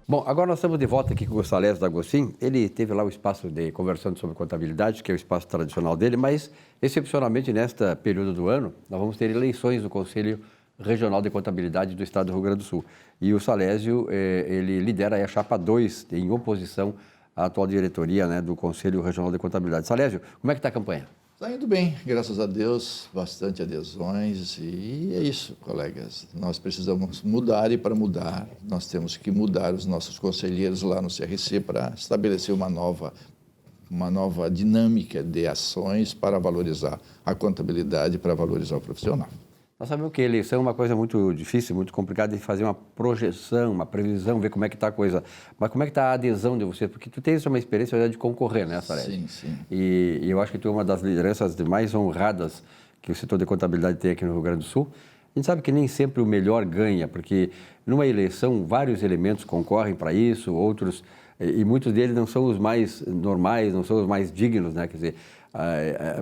Bom, agora nós estamos de volta aqui com o Salésio D'Agostin. Ele teve lá o espaço de conversando sobre contabilidade, que é o espaço tradicional dele, mas, excepcionalmente, nesta período do ano, nós vamos ter eleições do Conselho Regional de Contabilidade do Estado do Rio Grande do Sul. E o Salésio, ele lidera a chapa 2, em oposição à atual diretoria, né, do Conselho Regional de Contabilidade. Salésio, como é que está a campanha? Está indo bem, graças a Deus, bastante adesões e é isso, colegas. Nós precisamos mudar e para mudar, nós temos que mudar os nossos conselheiros lá no CRC para estabelecer uma nova dinâmica de ações para valorizar a contabilidade, para valorizar o profissional. Nós sabemos que eleição é uma coisa muito difícil, muito complicada de fazer uma projeção, uma previsão, ver como é que está a coisa. Mas como é que está a adesão de você? Porque tu tens uma experiência de concorrer, né, Salésio? Sim, sim. E eu acho que tu é uma das lideranças mais honradas que o setor de contabilidade tem aqui no Rio Grande do Sul. A gente sabe que nem sempre o melhor ganha, porque numa eleição vários elementos concorrem para isso, outros, e muitos deles não são os mais normais, não são os mais dignos, né? Quer dizer,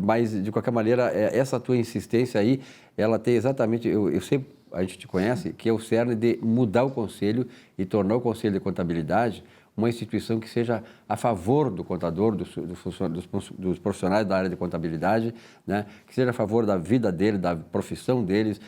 mas, de qualquer maneira, essa tua insistência aí, ela tem exatamente, eu sei, a gente te conhece, que é o cerne de mudar o Conselho e tornar o Conselho de Contabilidade uma instituição que seja a favor do contador, dos profissionais da área de contabilidade, né? Que seja a favor da vida dele, da profissão deles,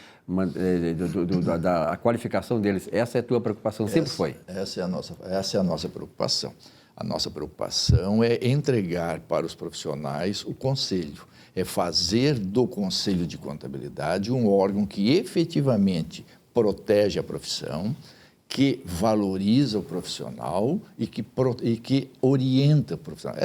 da qualificação deles. Essa é a tua preocupação, sempre foi? Essa é a nossa preocupação. A nossa preocupação é entregar para os profissionais o conselho, é fazer do Conselho de Contabilidade um órgão que efetivamente protege a profissão, que valoriza o profissional e que orienta o profissional.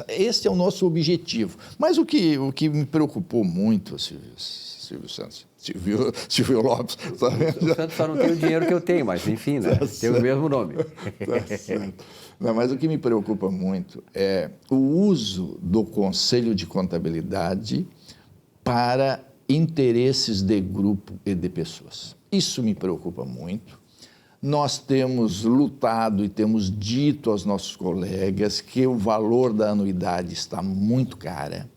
Esse é o nosso objetivo. Mas o que me preocupou muito, Silvio Santos, Silvio Lopes. O Santos só não tem o dinheiro que eu tenho, mas enfim, né? Tem o mesmo nome. Tá certo. Não, mas o que me preocupa muito é o uso do Conselho de Contabilidade para interesses de grupo e de pessoas. Isso me preocupa muito. Nós temos lutado e temos dito aos nossos colegas que o valor da anuidade está muito cara.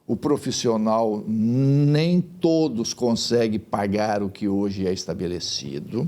O profissional, nem todos conseguem pagar o que hoje é estabelecido.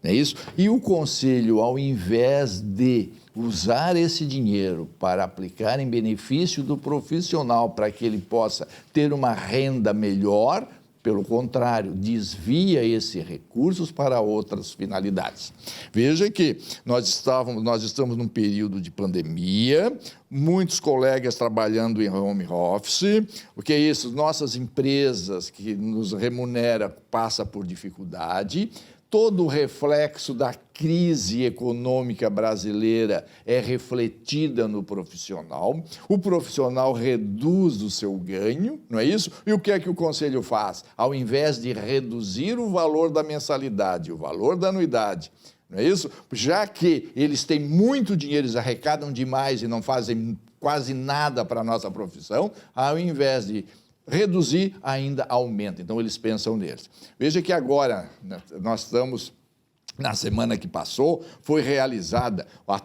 não é isso? E o Conselho, ao invés de usar esse dinheiro para aplicar em benefício do profissional, para que ele possa ter uma renda melhor, pelo contrário, desvia esses recursos para outras finalidades. Veja que nós estamos num período de pandemia, muitos colegas trabalhando em home office. O que é isso? Nossas empresas que nos remuneram passam por dificuldade. Todo o reflexo da crise econômica brasileira é refletida no profissional. O profissional reduz o seu ganho, não é isso? E o que é que o Conselho faz? Ao invés de reduzir o valor da mensalidade, o valor da anuidade, não é isso? Já que eles têm muito dinheiro, eles arrecadam demais e não fazem quase nada para a nossa profissão, ao invés de reduzir, ainda aumenta. Então, eles pensam neles. Veja que agora, nós estamos, na semana que passou, foi realizada a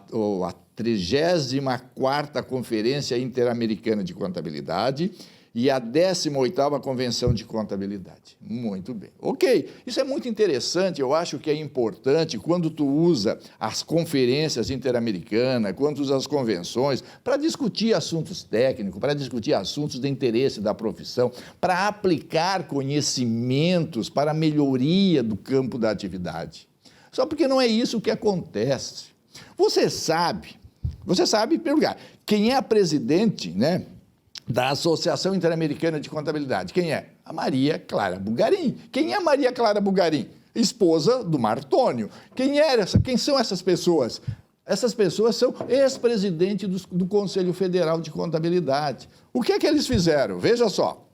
34ª Conferência Interamericana de Contabilidade e a 18ª Convenção de Contabilidade. Muito bem. Ok, isso é muito interessante, eu acho que é importante quando tu usa as conferências interamericanas, quando usa as convenções, para discutir assuntos técnicos, para discutir assuntos de interesse da profissão, para aplicar conhecimentos para a melhoria do campo da atividade. Só porque não é isso que acontece. Você sabe, em primeiro lugar, quem é a presidente, né, da Associação Interamericana de Contabilidade? Quem é? A Maria Clara Bugarin. Quem é a Maria Clara Bugarin? Esposa do Martônio. Quem são essas pessoas? Essas pessoas são ex-presidentes do Conselho Federal de Contabilidade. O que é que eles fizeram? Veja só.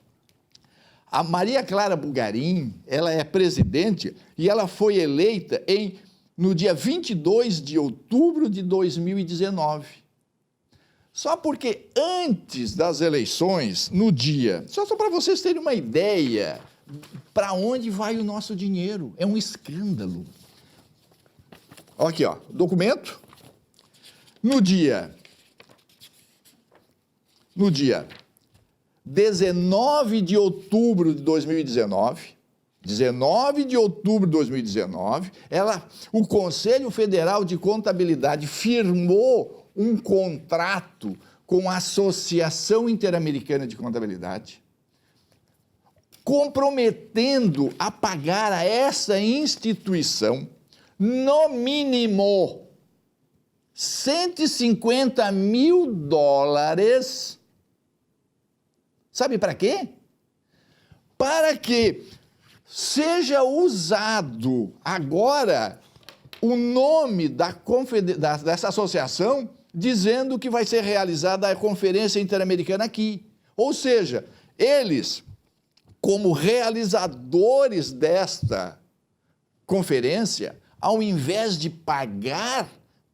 A Maria Clara Bugarin, ela é presidente e ela foi eleita no dia 22 de outubro de 2019. Só porque antes das eleições, no dia, só para vocês terem uma ideia, para onde vai o nosso dinheiro? É um escândalo. Aqui, ó, documento. No dia 19 de outubro de 2019, o Conselho Federal de Contabilidade firmou um contrato com a Associação Interamericana de Contabilidade, comprometendo a pagar a essa instituição, no mínimo, $150 mil. Sabe para quê? Para que seja usado agora o nome dessa associação, dizendo que vai ser realizada a Conferência Interamericana aqui. Ou seja, eles, como realizadores desta conferência, ao invés de pagar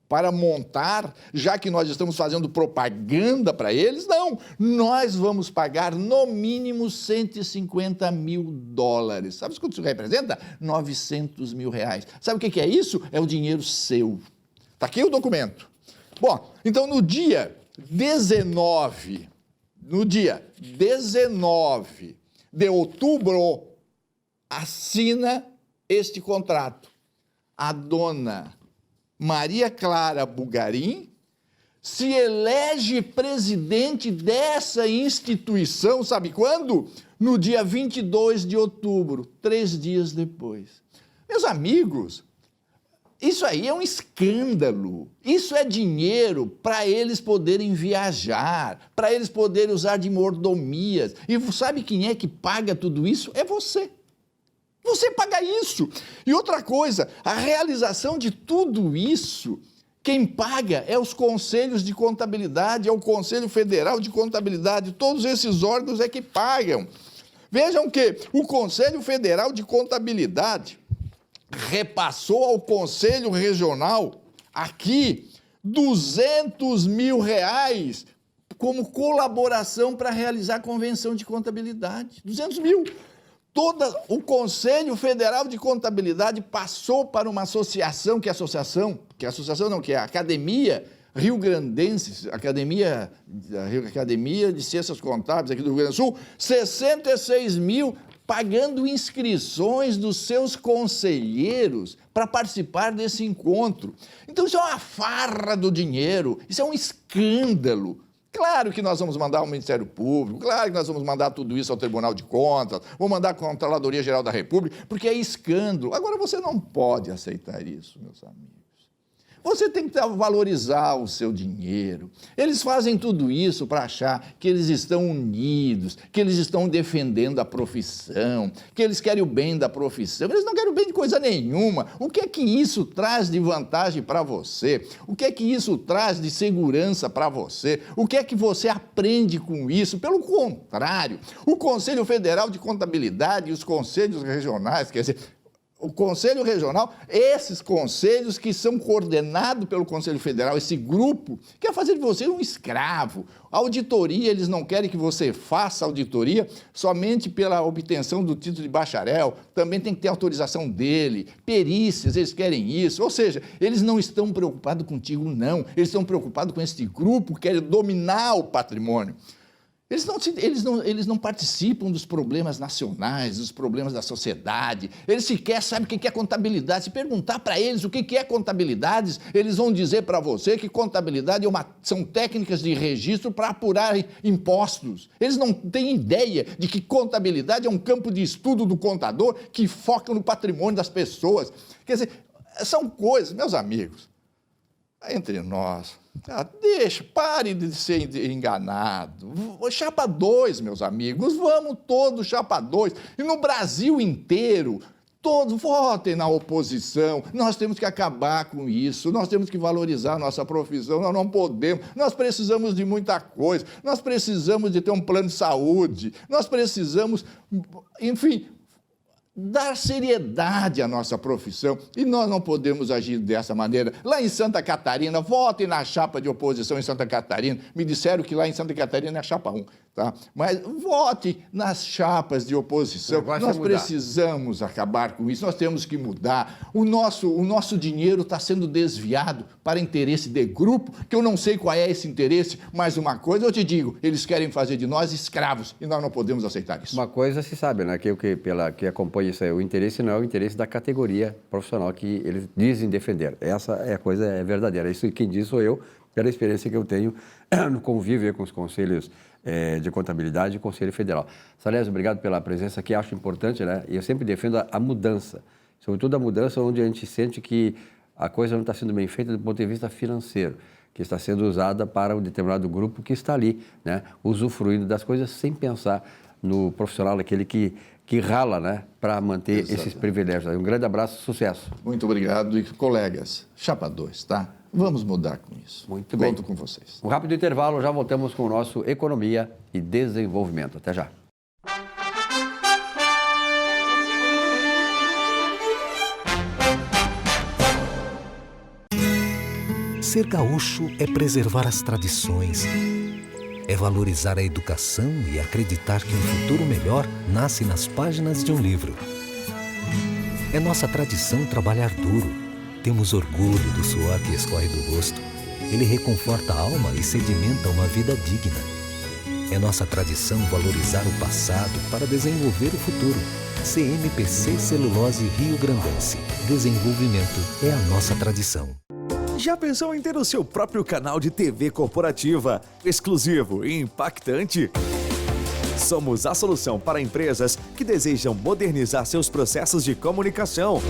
para montar, já que nós estamos fazendo propaganda para eles, não, nós vamos pagar no mínimo $150 mil. Sabe quanto isso representa? R$900 mil. Sabe o que é isso? É o dinheiro seu. Está aqui o documento. Bom, então no dia 19 de outubro, assina este contrato a dona Maria Clara Bugarin se elege presidente dessa instituição, sabe quando? No dia 22 de outubro, 3 dias depois. Meus amigos, isso aí é um escândalo. Isso é dinheiro para eles poderem viajar, para eles poderem usar de mordomias. E sabe quem é que paga tudo isso? É você. Você paga isso. E outra coisa, a realização de tudo isso, quem paga é os conselhos de contabilidade, é o Conselho Federal de Contabilidade, todos esses órgãos é que pagam. Vejam que o Conselho Federal de Contabilidade repassou ao Conselho Regional aqui R$200 mil como colaboração para realizar a Convenção de Contabilidade. 200 mil. O Conselho Federal de Contabilidade passou para uma associação, que é a Academia Rio-Grandense, Academia de Ciências Contábeis aqui do Rio Grande do Sul, 66 mil pagando inscrições dos seus conselheiros para participar desse encontro. Então isso é uma farra do dinheiro, isso é um escândalo. Claro que nós vamos mandar ao Ministério Público, claro que nós vamos mandar tudo isso ao Tribunal de Contas, vamos mandar à Controladoria Geral da República, porque é escândalo. Agora, você não pode aceitar isso, meus amigos. Você tem que valorizar o seu dinheiro. Eles fazem tudo isso para achar que eles estão unidos, que eles estão defendendo a profissão, que eles querem o bem da profissão. Eles não querem o bem de coisa nenhuma. O que é que isso traz de vantagem para você? O que é que isso traz de segurança para você? O que é que você aprende com isso? Pelo contrário, o Conselho Federal de Contabilidade e os conselhos regionais, quer dizer, o Conselho Regional, esses conselhos que são coordenados pelo Conselho Federal, esse grupo, quer fazer de você um escravo. A auditoria, eles não querem que você faça auditoria somente pela obtenção do título de bacharel, também tem que ter autorização dele, perícias, eles querem isso. Ou seja, eles não estão preocupados contigo, não. Eles estão preocupados com este grupo que quer dominar o patrimônio. Eles não participam dos problemas nacionais, dos problemas da sociedade. Eles sequer sabem o que é contabilidade. Se perguntar para eles o que é contabilidade, eles vão dizer para você que contabilidade são técnicas de registro para apurar impostos. Eles não têm ideia de que contabilidade é um campo de estudo do contador que foca no patrimônio das pessoas. Quer dizer, são coisas, meus amigos, entre nós. Pare de ser enganado. Chapa 2, meus amigos, vamos todos chapa 2. E no Brasil inteiro, todos votem na oposição. Nós temos que acabar com isso, nós temos que valorizar a nossa profissão, nós não podemos. Nós precisamos de muita coisa, nós precisamos de ter um plano de saúde, nós precisamos, enfim, dar seriedade à nossa profissão, e nós não podemos agir dessa maneira. Lá em Santa Catarina, votem na chapa de oposição em Santa Catarina. Me disseram que lá em Santa Catarina é a chapa 1, tá? Mas vote nas chapas de oposição. Nós precisamos acabar com isso, nós temos que mudar. O nosso dinheiro está sendo desviado para interesse de grupo, que eu não sei qual é esse interesse, mas uma coisa eu te digo, eles querem fazer de nós escravos, e nós não podemos aceitar isso. Uma coisa se sabe, né, que acompanha isso aí, o interesse não é o interesse da categoria profissional que eles dizem defender. Essa é a coisa verdadeira. Isso quem diz sou eu, pela experiência que eu tenho no convívio com os conselhos de contabilidade e Conselho Federal. Salésio, obrigado pela presença aqui, acho importante, né? E eu sempre defendo a mudança, sobretudo a mudança onde a gente sente que a coisa não está sendo bem feita do ponto de vista financeiro, que está sendo usada para um determinado grupo que está ali, né, usufruindo das coisas sem pensar no profissional, aquele que rala, né, para manter esses privilégios. Um grande abraço, sucesso. Muito obrigado e colegas, chapa 2, tá? Vamos mudar com isso. Muito bem. Conto com vocês. Um rápido intervalo, já voltamos com o nosso Economia e Desenvolvimento. Até já. Ser gaúcho é preservar as tradições, é valorizar a educação e acreditar que um futuro melhor nasce nas páginas de um livro. É nossa tradição trabalhar duro. Temos orgulho do suor que escorre do rosto. Ele reconforta a alma e sedimenta uma vida digna. É nossa tradição valorizar o passado para desenvolver o futuro. CMPC Celulose Rio Grandense. Desenvolvimento é a nossa tradição. Já pensou em ter o seu próprio canal de TV corporativa, exclusivo e impactante? Somos a solução para empresas que desejam modernizar seus processos de comunicação.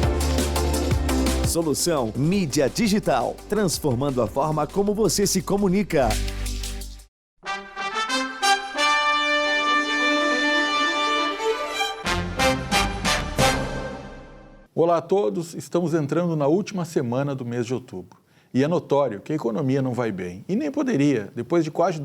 Solução Mídia Digital, transformando a forma como você se comunica. Olá a todos, estamos entrando na última semana do mês de outubro. E é notório que a economia não vai bem. E nem poderia, depois de quase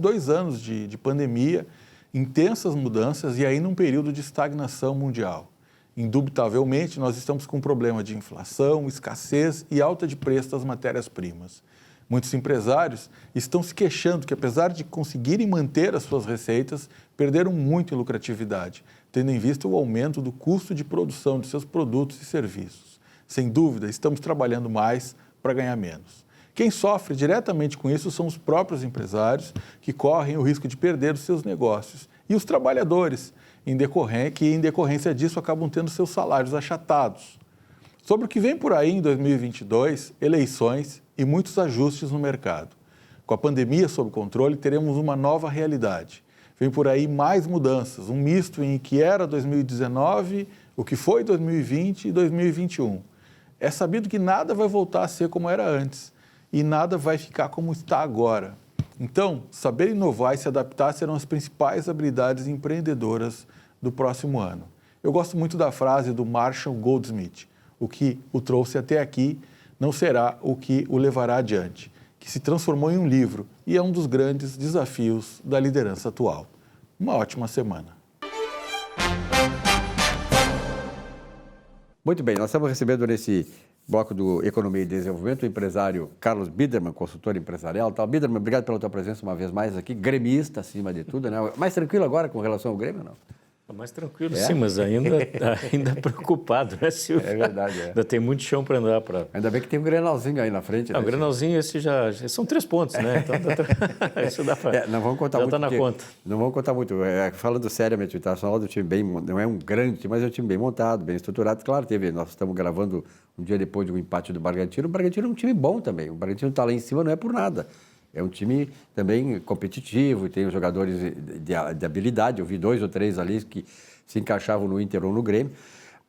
2 anos de pandemia, intensas mudanças e ainda um período de estagnação mundial. Indubitavelmente, nós estamos com um problema de inflação, escassez e alta de preço das matérias-primas. Muitos empresários estão se queixando que, apesar de conseguirem manter as suas receitas, perderam muito em lucratividade, tendo em vista o aumento do custo de produção de seus produtos e serviços. Sem dúvida, estamos trabalhando mais para ganhar menos. Quem sofre diretamente com isso são os próprios empresários, que correm o risco de perder os seus negócios, e os trabalhadores, que em decorrência disso acabam tendo seus salários achatados. Sobre o que vem por aí em 2022, eleições e muitos ajustes no mercado. Com a pandemia sob controle, teremos uma nova realidade. Vem por aí mais mudanças, um misto em que era 2019, o que foi 2020 e 2021. É sabido que nada vai voltar a ser como era antes e nada vai ficar como está agora. Então, saber inovar e se adaptar serão as principais habilidades empreendedoras do próximo ano. Eu gosto muito da frase do Marshall Goldsmith: o que o trouxe até aqui não será o que o levará adiante, que se transformou em um livro e é um dos grandes desafios da liderança atual. Uma ótima semana. Muito bem, nós estamos recebendo nesse bloco do Economia e Desenvolvimento o empresário Carlos Biderman, consultor empresarial. Biderman, obrigado pela tua presença uma vez mais aqui, gremista acima de tudo, né? Mais tranquilo agora com relação ao Grêmio, não? Mais tranquilo, sim, mas ainda preocupado, né, Silvio? É verdade, é. Ainda tem muito chão para andar. Ainda bem que tem um Grenalzinho aí na frente. O Grenalzinho, esse já são 3 pontos, né? Então, isso dá para... não vamos contar muito. Já está na conta. Não vamos contar muito. Falando seriamente, o Internacional do time bem, não é um grande time, mas é um time bem montado, bem estruturado. Claro, nós estamos gravando um dia depois de um empate do Bragantino. O Bragantino é um time bom também. O Bragantino está lá em cima, não é por nada. É um time também competitivo, tem os jogadores de habilidade. Eu vi 2 ou 3 ali que se encaixavam no Inter ou no Grêmio,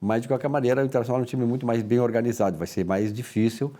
mas de qualquer maneira o Internacional é um time muito mais bem organizado, vai ser mais difícil,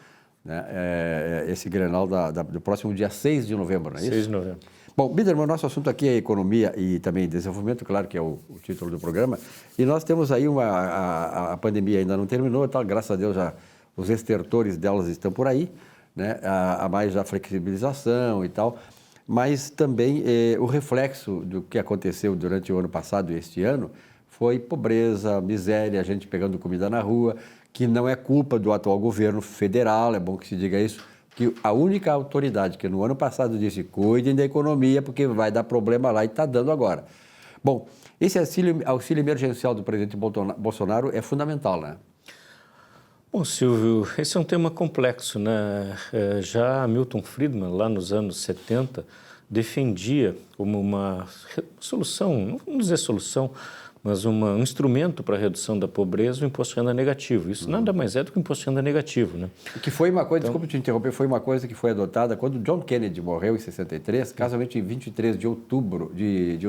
né, esse Grenal do próximo dia 6 de novembro, não é isso? 6 de novembro. Bom, Biderman, o nosso assunto aqui é economia e também desenvolvimento, claro que é o título do programa, e nós temos aí a pandemia ainda não terminou, tá? Graças a Deus já os estertores delas estão por aí, né? A mais a flexibilização e tal, mas também o reflexo do que aconteceu durante o ano passado e este ano foi pobreza, miséria, a gente pegando comida na rua, que não é culpa do atual governo federal, é bom que se diga isso, que a única autoridade que no ano passado disse cuidem da economia porque vai dar problema lá e está dando agora. Bom, esse auxílio emergencial do presidente Bolsonaro é fundamental, né? Bom, Silvio, esse é um tema complexo, né? Já Milton Friedman, lá nos anos 70, defendia como uma solução, não vamos dizer solução, mas um instrumento para a redução da pobreza, o imposto de renda negativo. Isso nada mais é do que o imposto de renda negativo, né? Que foi uma coisa, desculpa te interromper, foi uma coisa que foi adotada quando John Kennedy morreu em 63, casualmente em 23 de outubro, de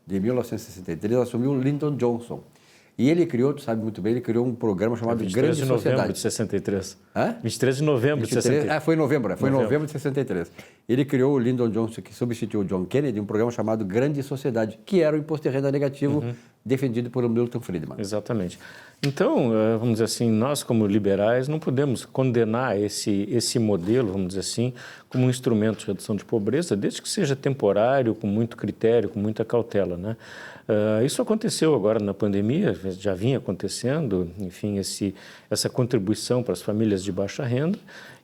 1963, assumiu Lyndon Johnson. E ele criou, tu sabe muito bem, ele criou um programa chamado Grande Sociedade. 23 de novembro de 63. Hã? 23 de novembro de 63. Foi em novembro, foi em novembro de 63. Ele criou o Lyndon Johnson, que substituiu o John Kennedy, um programa chamado Grande Sociedade, que era o imposto de renda negativo defendido por Milton Friedman. Exatamente. Então, vamos dizer assim, nós como liberais não podemos condenar esse modelo, vamos dizer assim, como um instrumento de redução de pobreza, desde que seja temporário, com muito critério, com muita cautela, né? Isso aconteceu agora na pandemia, já vinha acontecendo, enfim, essa contribuição para as famílias de baixa renda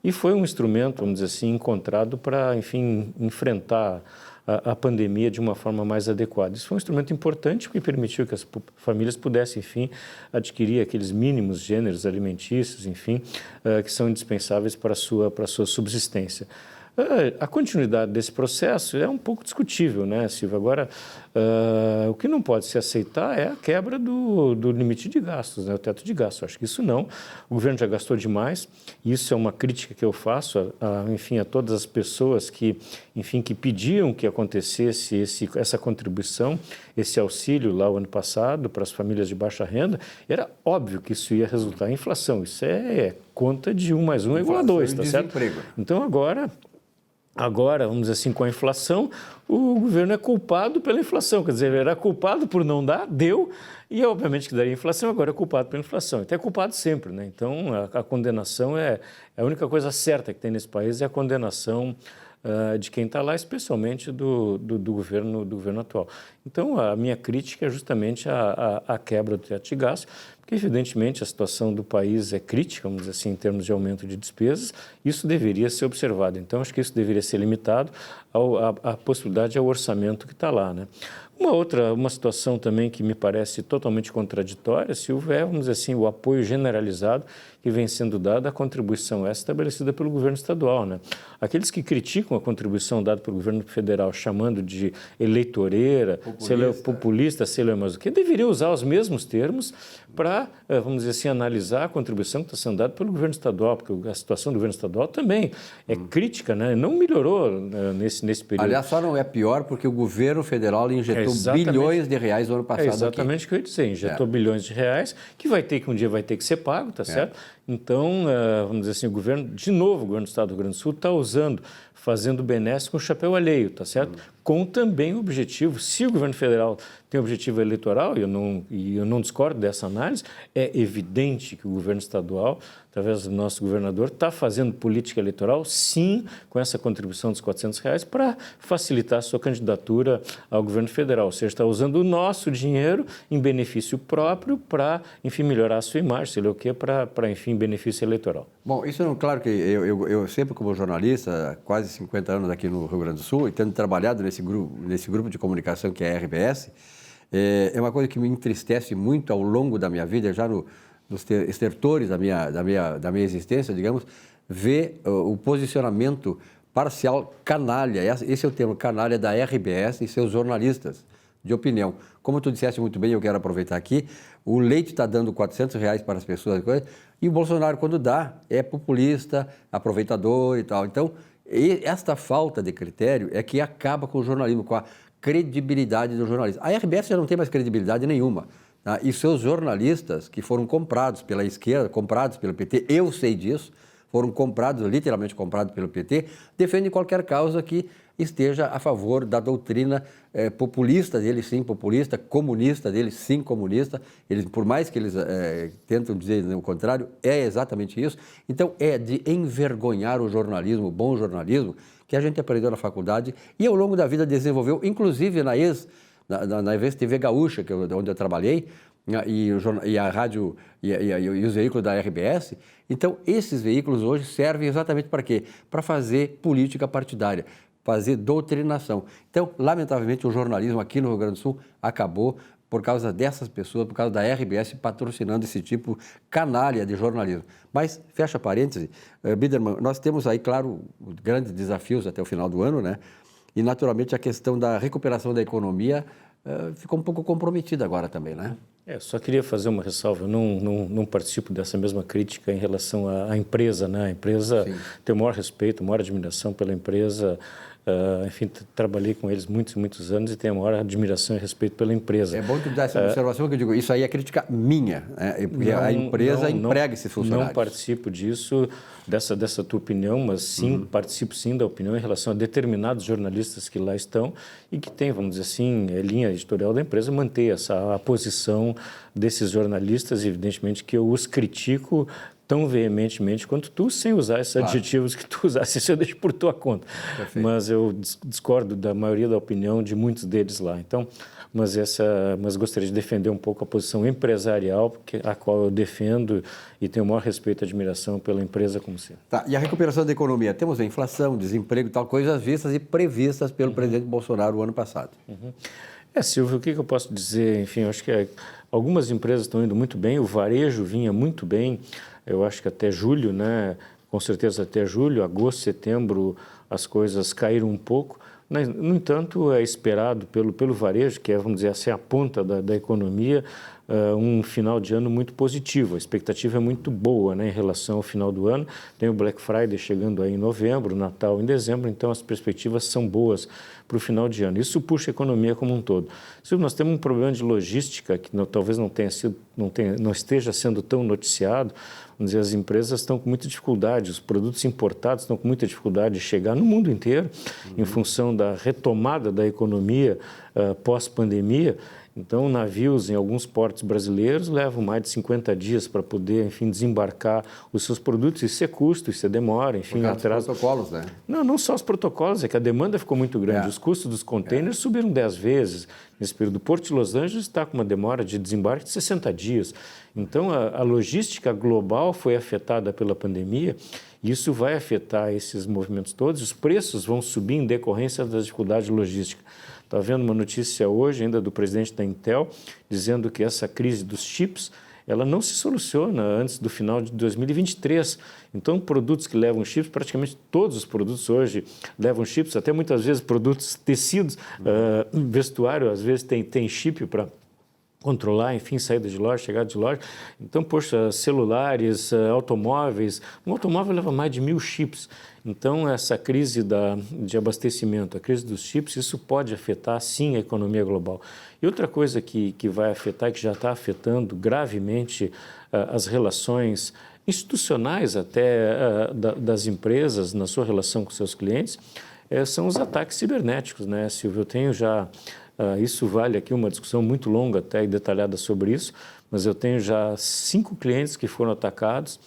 e foi um instrumento, vamos dizer assim, encontrado para, enfim, enfrentar a pandemia de uma forma mais adequada. Isso foi um instrumento importante porque permitiu que as famílias pudessem, enfim, adquirir aqueles mínimos gêneros alimentícios, enfim, que são indispensáveis para a sua subsistência. A continuidade desse processo é um pouco discutível, né, Silvio? Agora, o que não pode se aceitar é a quebra do limite de gastos, né, o teto de gastos. Acho que isso não. O governo já gastou demais. Isso é uma crítica que eu faço, enfim, a todas as pessoas que pediam que acontecesse essa contribuição, esse auxílio lá o ano passado para as famílias de baixa renda. Era óbvio que isso ia resultar em inflação. Isso é conta de 1 mais 1 é igual a 2, tá certo? Então, Agora, vamos dizer assim, com a inflação, o governo é culpado pela inflação. Quer dizer, ele era culpado por não dar, deu, e obviamente que daria inflação, agora é culpado pela inflação. Então é culpado sempre, né? Então a condenação é a única coisa certa que tem nesse país, é a condenação de quem está lá, especialmente do governo atual. Então a minha crítica é justamente a quebra do teto de gastos, porque evidentemente a situação do país é crítica, vamos dizer assim, em termos de aumento de despesas, isso deveria ser observado. Então, acho que isso deveria ser limitado à possibilidade, ao orçamento que está lá, né? Uma situação também que me parece totalmente contraditória, Silvio, é, vamos dizer assim, o apoio generalizado que vem sendo dado à contribuição essa estabelecida pelo governo estadual, né? Aqueles que criticam a contribuição dada pelo governo federal, chamando de eleitoreira, populista, sei lá mais o que, deveriam usar os mesmos termos para, vamos dizer assim, analisar a contribuição que está sendo dada pelo governo estadual, porque a situação do governo estadual também é crítica, né? Não melhorou nesse período. Aliás, só não é pior porque o governo federal injetou bilhões de reais no ano passado. É exatamente o que eu ia dizer, injetou bilhões de reais, que um dia vai ter que ser pago, tá certo? Então, vamos dizer assim, o governo do Estado do Rio Grande do Sul está fazendo benéfico com o chapéu alheio, tá certo? Com também o objetivo, se o governo federal tem objetivo eleitoral, e eu não discordo dessa análise, é evidente que o governo estadual, através do nosso governador, está fazendo política eleitoral, sim, com essa contribuição dos R$400, para facilitar a sua candidatura ao governo federal, ou seja, está usando o nosso dinheiro em benefício próprio para, enfim, melhorar a sua imagem, sei lá o quê, para, enfim, benefício eleitoral. Bom, isso é claro que eu sempre como jornalista, quase 50 anos aqui no Rio Grande do Sul, e tendo trabalhado nesse grupo de comunicação que é a RBS, é uma coisa que me entristece muito ao longo da minha vida, já nos estertores da minha existência, digamos, ver o posicionamento parcial canalha, esse é o termo, canalha da RBS e seus jornalistas de opinião. Como tu disseste muito bem, eu quero aproveitar aqui, o Leite está dando R$400 para as pessoas, e o Bolsonaro, quando dá, é populista, aproveitador e tal. Então, esta falta de critério é que acaba com o jornalismo, com a credibilidade do jornalismo. A RBS já não tem mais credibilidade nenhuma. Tá? E seus jornalistas, que foram comprados pela esquerda, comprados pelo PT, eu sei disso, foram comprados, literalmente comprados pelo PT, defendem qualquer causa que esteja a favor da doutrina populista deles, sim, populista, comunista deles, sim, comunista. Eles, por mais que eles tentam dizer o contrário, é exatamente isso. Então, é de envergonhar o jornalismo, o bom jornalismo, que a gente aprendeu na faculdade e ao longo da vida desenvolveu, inclusive na ex-TV Gaúcha, onde eu trabalhei, e a rádio e os veículos da RBS. Então, esses veículos hoje servem exatamente para quê? Para fazer política partidária, fazer doutrinação. Então, lamentavelmente, o jornalismo aqui no Rio Grande do Sul acabou por causa dessas pessoas, por causa da RBS patrocinando esse tipo canalha de jornalismo. Mas, fecha parêntese, Biderman, nós temos aí, claro, grandes desafios até o final do ano, né? E, naturalmente, a questão da recuperação da economia ficou um pouco comprometida agora também, né? Só queria fazer uma ressalva, eu não participo dessa mesma crítica em relação à empresa, né? A empresa tem o maior respeito, a maior admiração pela empresa. Enfim, trabalhei com eles muitos anos e tenho a maior admiração e respeito pela empresa. É bom tu dar essa observação que eu digo, isso aí é crítica minha, né? Porque a empresa emprega esses funcionários. Não participo disso, dessa tua opinião, mas sim, participo sim da opinião em relação a determinados jornalistas que lá estão e que têm, vamos dizer assim, linha editorial da empresa, manter a posição desses jornalistas, evidentemente que eu os critico tão veementemente quanto tu, sem usar esses adjetivos que tu usaste, isso eu deixo por tua conta. Perfeito. Mas eu discordo da maioria da opinião de muitos deles lá. Então, mas gostaria de defender um pouco a posição empresarial, a qual eu defendo e tenho o maior respeito e admiração pela empresa como se. Tá, e a recuperação da economia? Temos a inflação, desemprego e tal, coisas vistas e previstas pelo presidente Bolsonaro o ano passado. Silvio, o que eu posso dizer? Enfim, eu acho que algumas empresas estão indo muito bem, o varejo vinha muito bem, eu acho que até julho, né? Com certeza até julho, agosto, setembro, as coisas caíram um pouco. No entanto, é esperado pelo varejo, que é, vamos dizer assim, a ponta da economia, um final de ano muito positivo. A expectativa é muito boa, né, em relação ao final do ano. Tem o Black Friday chegando aí em novembro, Natal em dezembro, então as perspectivas são boas para o final de ano. Isso puxa a economia como um todo. Nós temos um problema de logística que talvez não esteja sendo tão noticiado. Vamos dizer, as empresas estão com muita dificuldade, os produtos importados estão com muita dificuldade de chegar no mundo inteiro, em função da retomada da economia pós-pandemia, Então, navios em alguns portos brasileiros levam mais de 50 dias para poder, enfim, desembarcar os seus produtos. Isso é custo, isso é demora, enfim. Por causa dos protocolos, né? Não só os protocolos, é que a demanda ficou muito grande. Os custos dos contêineres subiram 10 vezes. Nesse período, o Porto de Los Angeles está com uma demora de desembarque de 60 dias. Então, a logística global foi afetada pela pandemia e isso vai afetar esses movimentos todos. Os preços vão subir em decorrência das dificuldades logísticas. Está vendo uma notícia hoje ainda do presidente da Intel dizendo que essa crise dos chips ela não se soluciona antes do final de 2023. Então, produtos que levam chips, praticamente todos os produtos hoje levam chips, até muitas vezes produtos tecidos, vestuário, às vezes tem chip para controlar, enfim, saída de loja, chegada de loja. Então, poxa, celulares, automóveis, um automóvel leva mais de 1000 chips. Então, essa crise de abastecimento, a crise dos chips, isso pode afetar, sim, a economia global. E outra coisa que vai afetar, que já está afetando gravemente as relações institucionais até das empresas na sua relação com seus clientes, são os ataques cibernéticos, né, Silvio? Eu tenho já... isso vale aqui uma discussão muito longa até e detalhada sobre isso, mas eu tenho já 5 clientes que foram atacados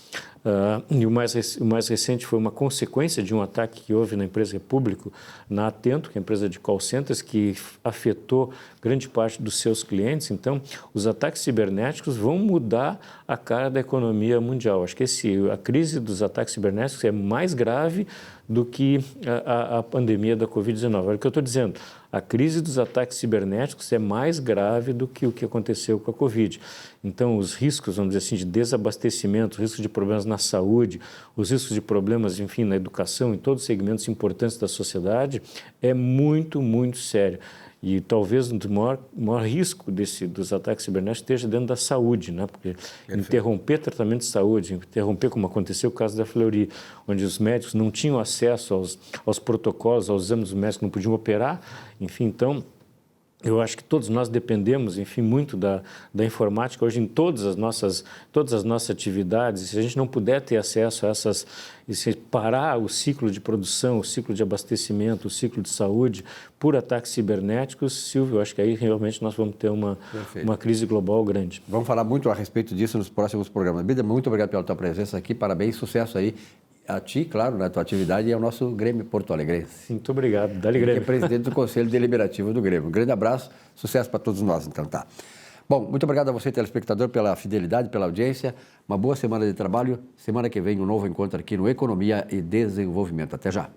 e o mais recente foi uma consequência de um ataque que houve na empresa Repúblico, na Atento, que é a empresa de call centers, que afetou grande parte dos seus clientes. Então, os ataques cibernéticos vão mudar a cara da economia mundial. Acho que a crise dos ataques cibernéticos é mais grave do que a pandemia da Covid-19. Olha o que eu estou dizendo. A crise dos ataques cibernéticos é mais grave do que o que aconteceu com a Covid. Então, os riscos, vamos dizer assim, de desabastecimento, os riscos de problemas na saúde, os riscos de problemas, enfim, na educação, em todos os segmentos importantes da sociedade, é muito, muito sério. E talvez o maior risco dos ataques cibernéticos esteja dentro da saúde, né? Porque interromper tratamento de saúde, interromper, como aconteceu o caso da Fleury, onde os médicos não tinham acesso aos protocolos, aos exames médicos, não podiam operar, enfim, então... Eu acho que todos nós dependemos, enfim, muito da informática hoje em todas as nossas atividades. Se a gente não puder ter acesso a essas, e se parar o ciclo de produção, o ciclo de abastecimento, o ciclo de saúde por ataques cibernéticos, Silvio, eu acho que aí realmente nós vamos ter uma crise global grande. Vamos falar muito a respeito disso nos próximos programas. Bida, muito obrigado pela tua presença aqui, parabéns, sucesso aí. A ti, claro, na tua atividade e ao nosso Grêmio Porto Alegrense. Muito obrigado. Dá-lhe Grêmio. Que é presidente do Conselho Deliberativo do Grêmio. Um grande abraço, sucesso para todos nós, então tá. Bom, muito obrigado a você, telespectador, pela fidelidade, pela audiência. Uma boa semana de trabalho. Semana que vem um novo encontro aqui no Economia e Desenvolvimento. Até já.